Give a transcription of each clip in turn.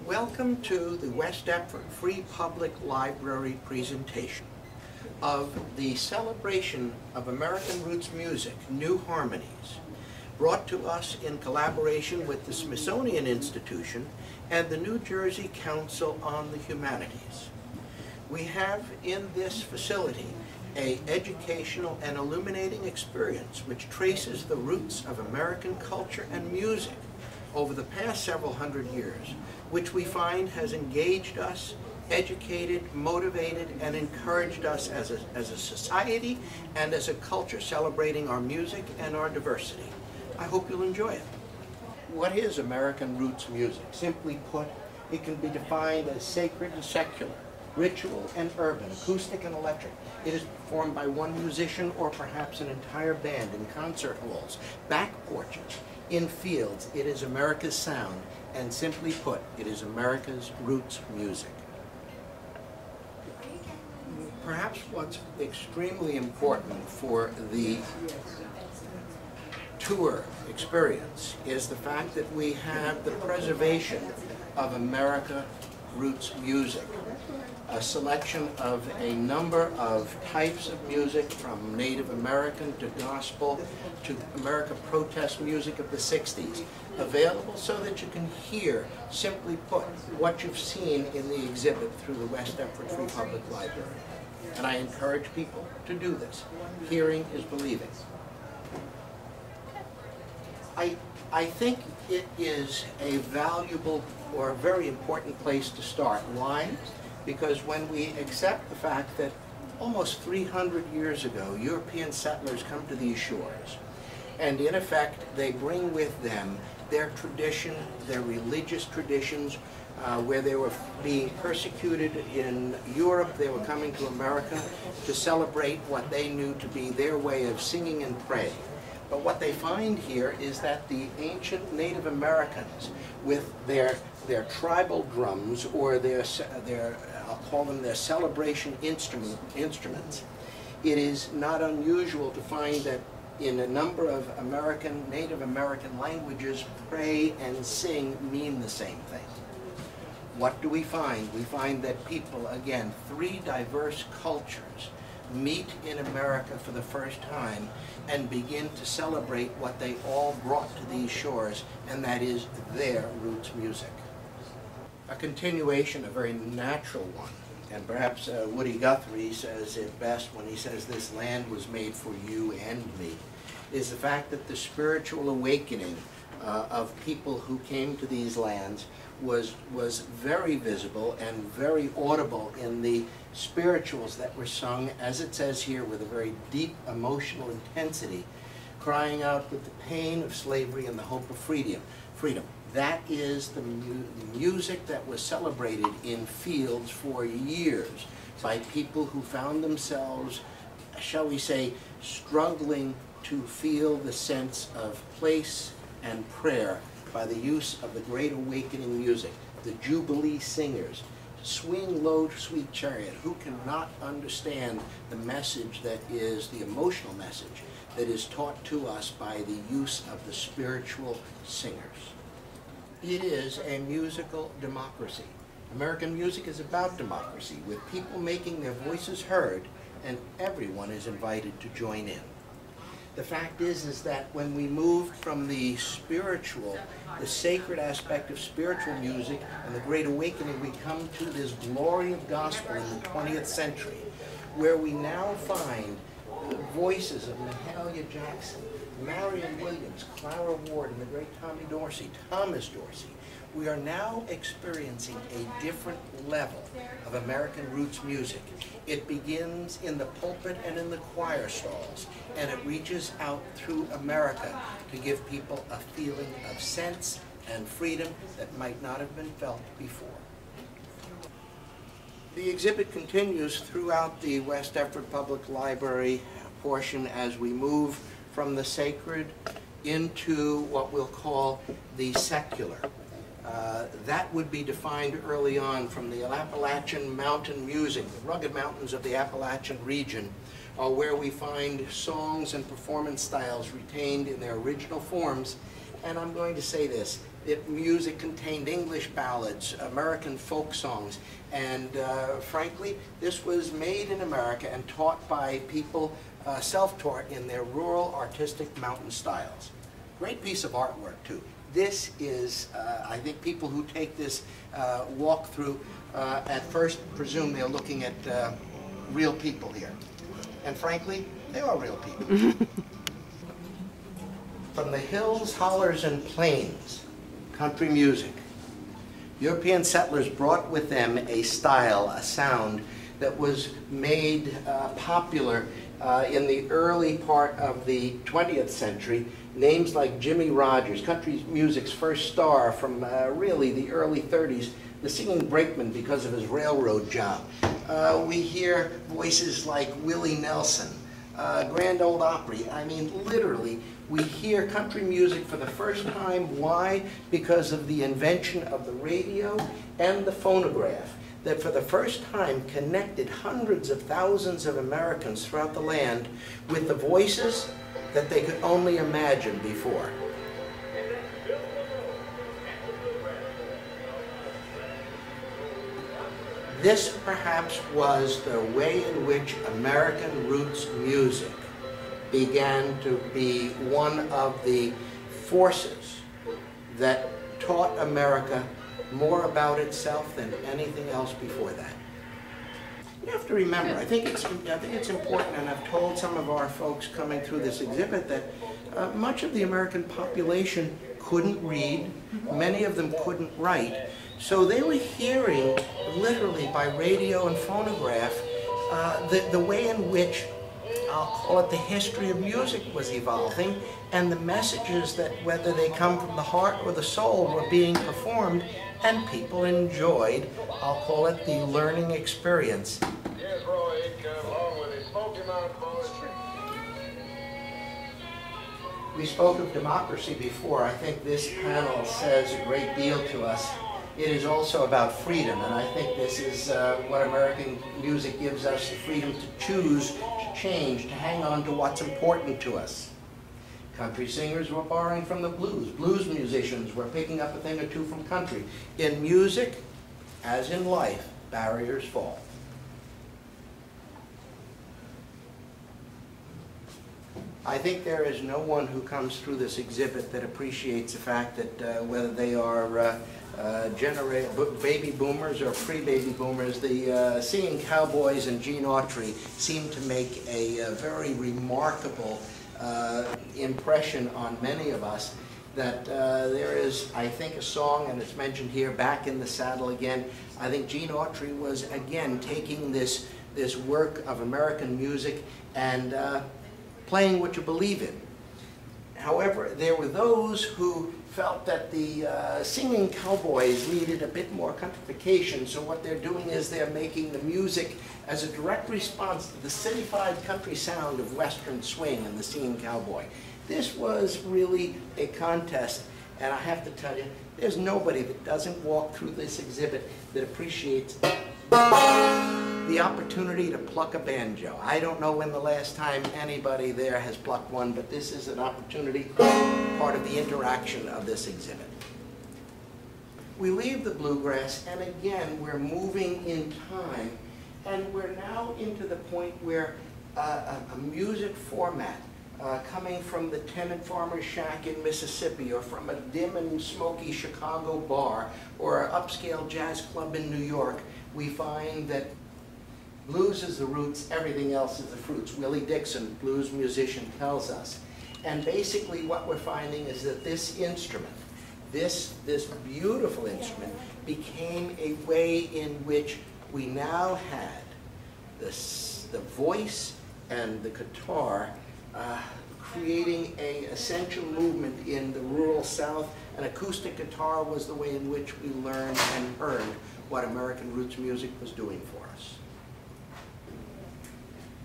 Welcome to the West Deptford Free Public Library presentation of the celebration of American Roots music, New Harmonies, brought to us in collaboration with the Smithsonian Institution and the New Jersey Council on the Humanities. We have in this facility an educational and illuminating experience which traces the roots of American culture and music over the past several hundred years, which we find has engaged us, educated, motivated, and encouraged us as a society and as a culture celebrating our music and our diversity. I hope you'll enjoy it. What is American Roots music? Simply put, it can be defined as sacred and secular, ritual and urban, acoustic and electric. It is performed by one musician or perhaps an entire band in concert halls, back porches, in fields. It is America's sound, and simply put, it is America's roots music. Perhaps what's extremely important for the tour experience is the fact that we have the preservation of America Roots music, a selection of a number of types of music, from Native American to gospel to America protest music of the 60s, available so that you can hear, simply put, what you've seen in the exhibit through the West Deptford Free Public Library. And I encourage people to do this. Hearing is believing. I think it is a valuable or a very important place to start. Why? Because when we accept the fact that almost 300 years ago, European settlers come to these shores, and in effect, they bring with them their tradition, their religious traditions, where they were being persecuted in Europe, they were coming to America to celebrate what they knew to be their way of singing and praying. But what they find here is that the ancient Native Americans, with their tribal drums, or their I'll call them their celebration instruments, it is not unusual to find that in a number of Native American languages, pray and sing mean the same thing. What do we find? We find that people, again, three diverse cultures, meet in America for the first time and begin to celebrate what they all brought to these shores, and that is their roots music. A continuation, a very natural one, and perhaps Woody Guthrie says it best when he says this land was made for you and me, is the fact that the spiritual awakening of people who came to these lands was very visible and very audible in the spirituals that were sung, as it says here, with a very deep emotional intensity, crying out with the pain of slavery and the hope of freedom. That is the music that was celebrated in fields for years by people who found themselves, shall we say, struggling to feel the sense of place and prayer by the use of the Great Awakening music, the Jubilee singers. Swing low, sweet chariot. Who cannot understand the message that is the emotional message that is taught to us by the use of the spiritual singers? It is a musical democracy. American music is about democracy, with people making their voices heard, and everyone is invited to join in. The fact is that when we moved from the spiritual, the sacred aspect of spiritual music and the Great Awakening, we come to this glory of gospel in the 20th century, where we now find the voices of Mahalia Jackson, Marion Williams, Clara Ward, and the great Thomas Dorsey. We are now experiencing a different level of American roots music. It begins in the pulpit and in the choir stalls, and it reaches out through America to give people a feeling of sense and freedom that might not have been felt before. The exhibit continues throughout the West Deptford Public Library portion as we move from the sacred into what we'll call the secular. That would be defined early on from the Appalachian mountain music. The rugged mountains of the Appalachian region are where we find songs and performance styles retained in their original forms. And I'm going to say this, music contained English ballads, American folk songs, and frankly, this was made in America and taught by people self-taught in their rural artistic mountain styles. Great piece of artwork too. This is, I think people who take this walk through at first presume they're looking at real people here. And frankly, they are real people. From the hills, hollers, and plains, country music. European settlers brought with them a style, a sound that was made popular in the early part of the 20th century. Names like Jimmy Rogers, country music's first star from really the early 30s, the singing brakeman because of his railroad job. We hear voices like Willie Nelson, Grand Ole Opry. I mean, literally, we hear country music for the first time. Why? Because of the invention of the radio and the phonograph, that for the first time connected hundreds of thousands of Americans throughout the land with the voices that they could only imagine before. This perhaps was the way in which American roots music began to be one of the forces that taught America more about itself than anything else before that. You have to remember, I think it's important, and I've told some of our folks coming through this exhibit that much of the American population couldn't read, many of them couldn't write, so they were hearing literally by radio and phonograph the way in which, I'll call it, the history of music was evolving, and the messages that, whether they come from the heart or the soul, were being performed, and people enjoyed, I'll call it, the learning experience. Yes, Roy, along with his Smoky Mountain Boys. We spoke of democracy before. I think this panel says a great deal to us. It is also about freedom, and I think this is what American music gives us, the freedom to choose, to change, to hang on to what's important to us. Country singers were borrowing from the blues. Blues musicians were picking up a thing or two from country. In music, as in life, barriers fall. I think there is no one who comes through this exhibit that appreciates the fact that whether they are baby boomers or pre-baby boomers, the singing cowboys and Gene Autry seem to make a very remarkable impression on many of us. That there is, I think, a song, and it's mentioned here, Back in the Saddle Again. I think Gene Autry was, again, taking this work of American music and playing what you believe in. However, there were those who felt that the singing cowboys needed a bit more countrification, so what they're doing is they're making the music as a direct response to the citified country sound of Western swing and the singing cowboy. This was really a contest, and I have to tell you, there's nobody that doesn't walk through this exhibit that appreciates the opportunity to pluck a banjo. I don't know when the last time anybody there has plucked one, but this is an opportunity, part of the interaction of this exhibit. We leave the bluegrass, and again, we're moving in time, and we're now into the point where a music format coming from the tenant farmer's shack in Mississippi, or from a dim and smoky Chicago bar, or an upscale jazz club in New York, we find that blues is the roots, everything else is the fruits. Willie Dixon, blues musician, tells us. And basically what we're finding is that this instrument, this beautiful instrument, became a way in which we now had the voice and the guitar creating an essential movement in the rural South. An acoustic guitar was the way in which we learned and heard what American roots music was doing for us.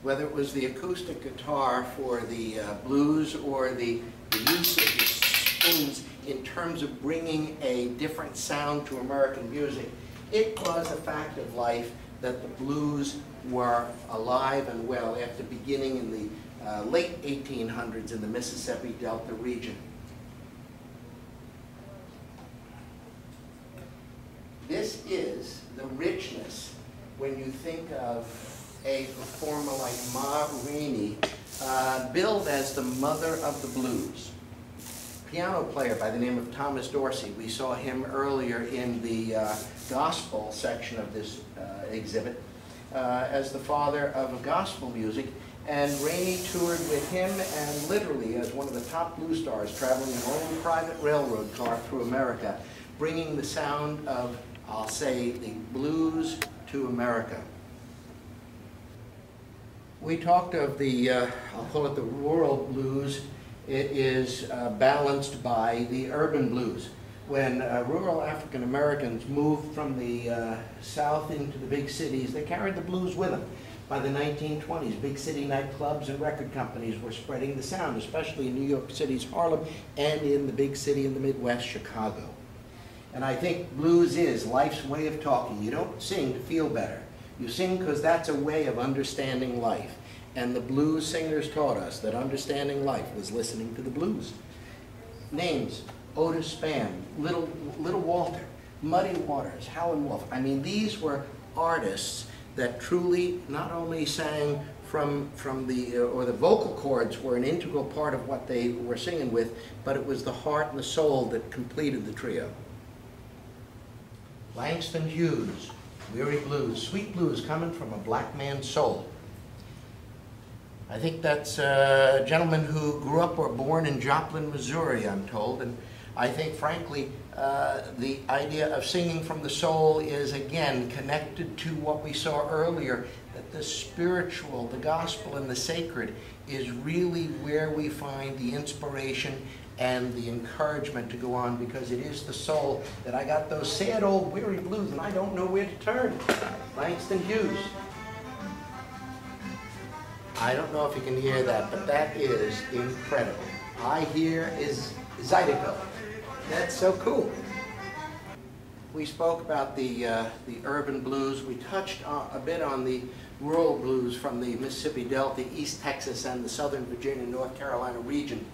Whether it was the acoustic guitar for the blues or the use of the spoons in terms of bringing a different sound to American music, it was a fact of life that the blues were alive and well after beginning in the late 1800s in the Mississippi Delta region. This is the richness when you think of a performer like Ma Rainey, billed as the mother of the blues. Piano player by the name of Thomas Dorsey. We saw him earlier in the gospel section of this exhibit as the father of gospel music. And Rainey toured with him and literally as one of the top blues stars, traveling in an own private railroad car through America, bringing the sound of, I'll say, the blues to America. We talked of the, I'll call it the rural blues. It is balanced by the urban blues. When rural African Americans moved from the south into the big cities, they carried the blues with them. By the 1920s, big city nightclubs and record companies were spreading the sound, especially in New York City's Harlem and in the big city in the Midwest, Chicago. And I think blues is life's way of talking. You don't sing to feel better. You sing because that's a way of understanding life. And the blues singers taught us that understanding life was listening to the blues. Names: Otis Spann, Little Walter, Muddy Waters, Howlin' Wolf. I mean, these were artists that truly not only sang from the, or the vocal cords were an integral part of what they were singing with, but it was the heart and the soul that completed the trio. Langston Hughes, Weary Blues, sweet blues coming from a black man's soul. I think that's a gentleman who grew up or born in Joplin, Missouri, I'm told, and I think, frankly, the idea of singing from the soul is, again, connected to what we saw earlier, that the spiritual, the gospel, and the sacred is really where we find the inspiration and the encouragement to go on, because it is the soul that I got those sad old weary blues and I don't know where to turn. Langston Hughes. I don't know if you can hear that, but that is incredible. I hear is Zydeco. That's so cool. We spoke about the urban blues. We touched a bit on the rural blues from the Mississippi Delta, East Texas, and the Southern Virginia, North Carolina region.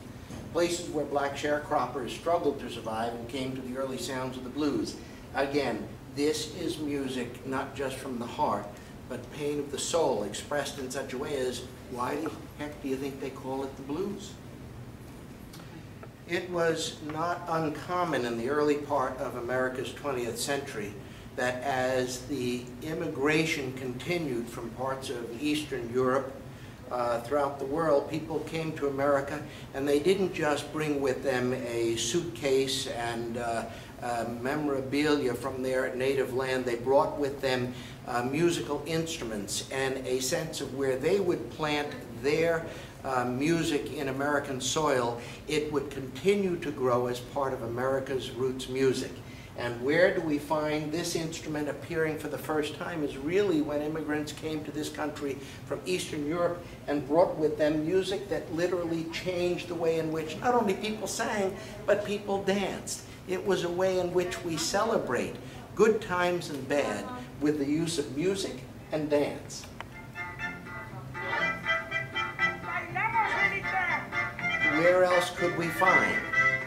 Places where black sharecroppers struggled to survive and came to the early sounds of the blues. Again, this is music not just from the heart, but pain of the soul expressed in such a way as, why the heck do you think they call it the blues? It was not uncommon in the early part of America's 20th century that as the immigration continued from parts of Eastern Europe throughout the world, people came to America and they didn't just bring with them a suitcase and memorabilia from their native land. They brought with them musical instruments and a sense of where they would plant their music in American soil. It would continue to grow as part of America's roots music. And where do we find this instrument appearing for the first time is really when immigrants came to this country from Eastern Europe and brought with them music that literally changed the way in which not only people sang, but people danced. It was a way in which we celebrate good times and bad with the use of music and dance. Where else could we find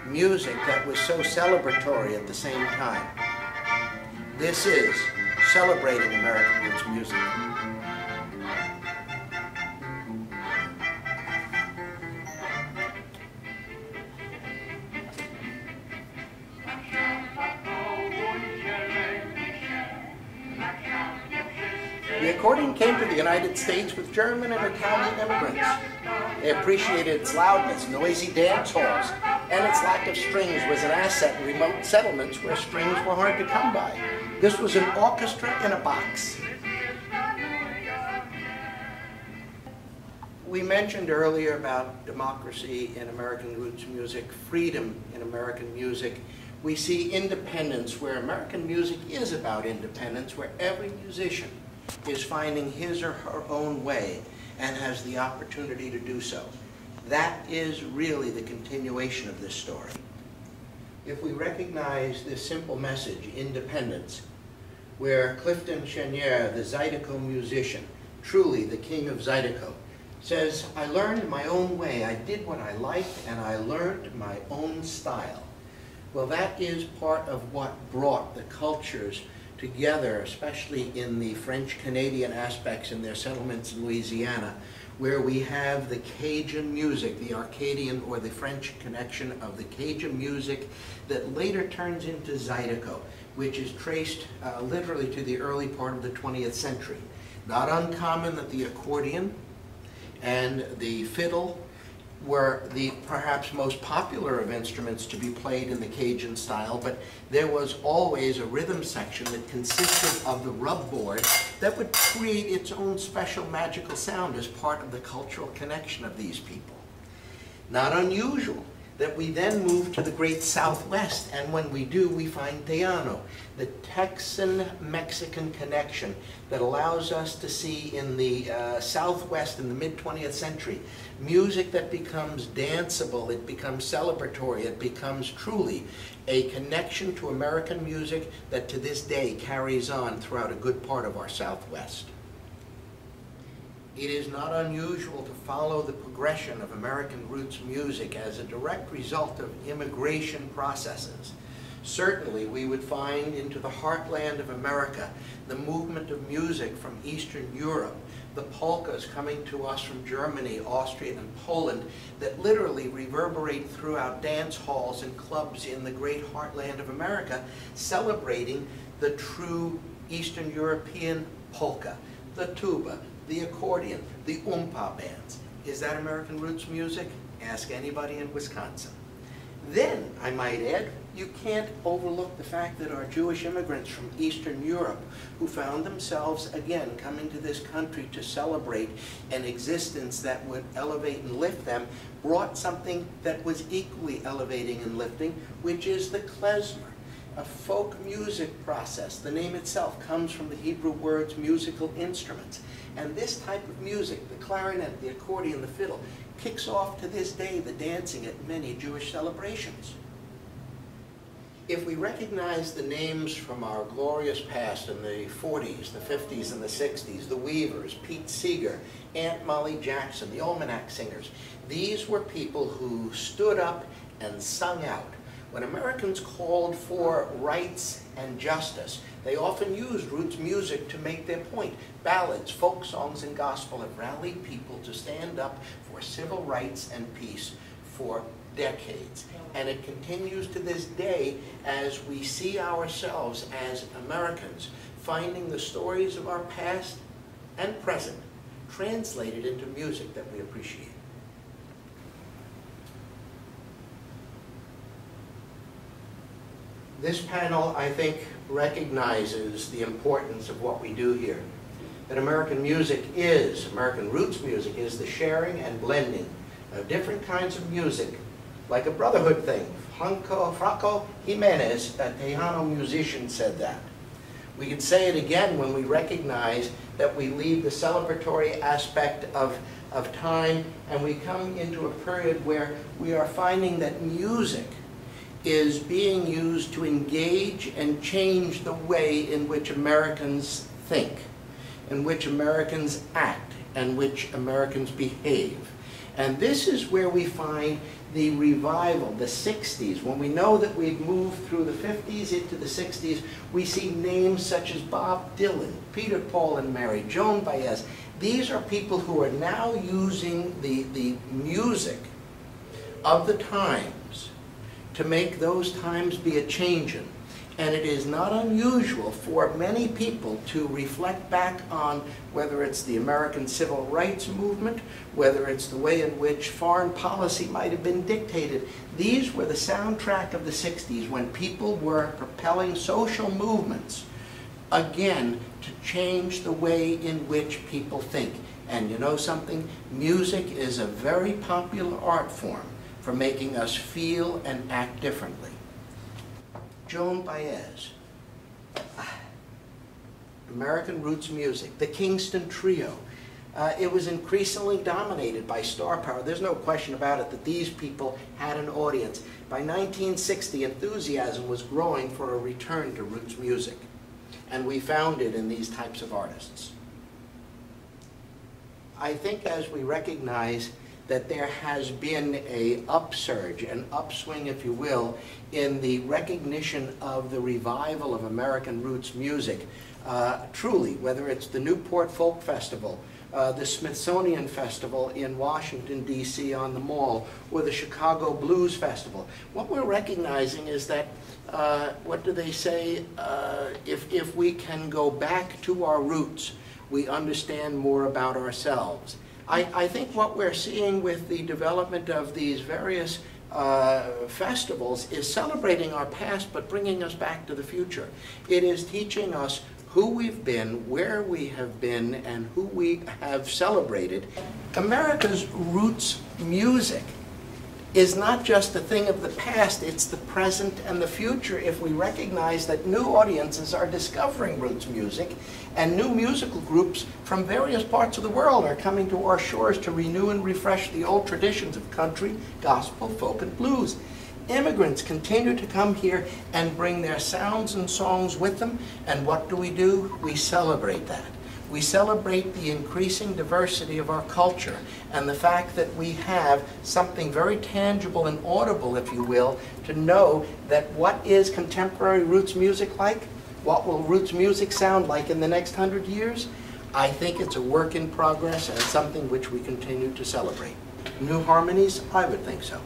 music that was so celebratory at the same time? This is celebrating American roots music. The accordion came to the United States with German and Italian immigrants. They appreciated its loudness, noisy dance halls, and its lack of strings was an asset in remote settlements where strings were hard to come by. This was an orchestra in a box. We mentioned earlier about democracy in American roots music, freedom in American music. We see independence, where American music is about independence, where every musician is finding his or her own way and has the opportunity to do so. That is really the continuation of this story. If we recognize this simple message, independence, where Clifton Chenier, the Zydeco musician, truly the king of Zydeco, says, I learned my own way, I did what I liked, and I learned my own style. Well, that is part of what brought the cultures together, especially in the French-Canadian aspects in their settlements in Louisiana, where we have the Cajun music, the Arcadian or the French connection of the Cajun music that later turns into Zydeco, which is traced literally to the early part of the 20th century. Not uncommon that the accordion and the fiddle were the perhaps most popular of instruments to be played in the Cajun style, but there was always a rhythm section that consisted of the rub board that would create its own special magical sound as part of the cultural connection of these people. Not unusual that we then move to the great Southwest, and when we do, we find Tejano, the Texan-Mexican connection that allows us to see in the Southwest in the mid-20th century music that becomes danceable, it becomes celebratory, it becomes truly a connection to American music that to this day carries on throughout a good part of our Southwest. It is not unusual to follow the progression of American roots music as a direct result of immigration processes. Certainly, we would find into the heartland of America the movement of music from Eastern Europe, the polkas coming to us from Germany, Austria, and Poland that literally reverberate throughout dance halls and clubs in the great heartland of America, celebrating the true Eastern European polka, the tuba, the accordion, the oompa bands. Is that American roots music? Ask anybody in Wisconsin. Then, I might add, you can't overlook the fact that our Jewish immigrants from Eastern Europe, who found themselves, again, coming to this country to celebrate an existence that would elevate and lift them, brought something that was equally elevating and lifting, which is the klezmer, a folk music process. The name itself comes from the Hebrew words musical instruments. And this type of music, the clarinet, the accordion, the fiddle, kicks off to this day the dancing at many Jewish celebrations. If we recognize the names from our glorious past in the 40s, the 50s, and the 60s, the Weavers, Pete Seeger, Aunt Molly Jackson, the Almanac Singers, these were people who stood up and sung out. When Americans called for rights and justice, they often used roots music to make their point. Ballads, folk songs, and gospel have rallied people to stand up for civil rights and peace for decades. And it continues to this day as we see ourselves as Americans finding the stories of our past and present translated into music that we appreciate. This panel, I think, recognizes the importance of what we do here. That American music is, American roots music, is the sharing and blending of different kinds of music, like a brotherhood thing. Franco Jimenez, a Tejano musician, said that. We can say it again when we recognize that we leave the celebratory aspect of time and we come into a period where we are finding that music is being used to engage and change the way in which Americans think, in which Americans act, and which Americans behave. And this is where we find the revival, the 60s. When we know that we've moved through the 50s into the 60s, we see names such as Bob Dylan, Peter, Paul and Mary, Joan Baez. These are people who are now using the music of the times to make those times be a-changin'. And it is not unusual for many people to reflect back on whether it's the American Civil Rights Movement, whether it's the way in which foreign policy might have been dictated. These were the soundtrack of the 60s when people were propelling social movements, again, to change the way in which people think. And you know something? Music is a very popular art form for making us feel and act differently. Joan Baez, American roots music, the Kingston Trio. It was increasingly dominated by star power. There's no question about it that these people had an audience. By 1960, enthusiasm was growing for a return to roots music, and we found it in these types of artists. I think as we recognize that there has been an upsurge, an upswing, if you will, in the recognition of the revival of American roots music. Truly, whether it's the Newport Folk Festival, the Smithsonian Festival in Washington, D.C. on the Mall, or the Chicago Blues Festival. What we're recognizing is that, what do they say, if we can go back to our roots, we understand more about ourselves. I think what we're seeing with the development of these various festivals is celebrating our past but bringing us back to the future. It is teaching us who we've been, where we have been, and who we have celebrated. America's roots music is not just a thing of the past, it's the present and the future if we recognize that new audiences are discovering roots music, and new musical groups from various parts of the world are coming to our shores to renew and refresh the old traditions of country, gospel, folk, and blues. Immigrants continue to come here and bring their sounds and songs with them, and what do? We celebrate that. We celebrate the increasing diversity of our culture and the fact that we have something very tangible and audible, if you will, to know that what is contemporary roots music like? What will roots music sound like in the next 100 years? I think it's a work in progress and something which we continue to celebrate. New harmonies? I would think so.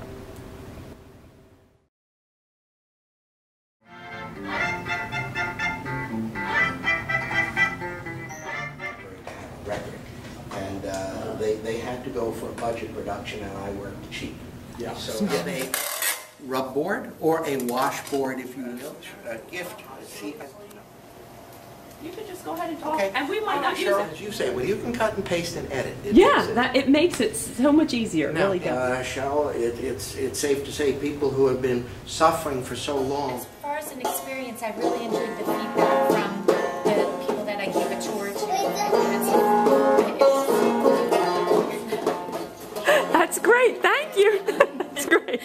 They had to go for a budget reduction, and I worked cheap. Yeah. So get a rub board or a washboard, if you will, a gift. See, you could just go ahead and talk, okay. And we might not use Cheryl, it. as you say, well, you can cut and paste and edit. It makes it so much easier. Now, it really does. Cheryl, it's safe to say people who have been suffering for so long. As far as an experience, I really enjoyed the feedback from the people that I gave a tour to. That's great. Thank you. That's great.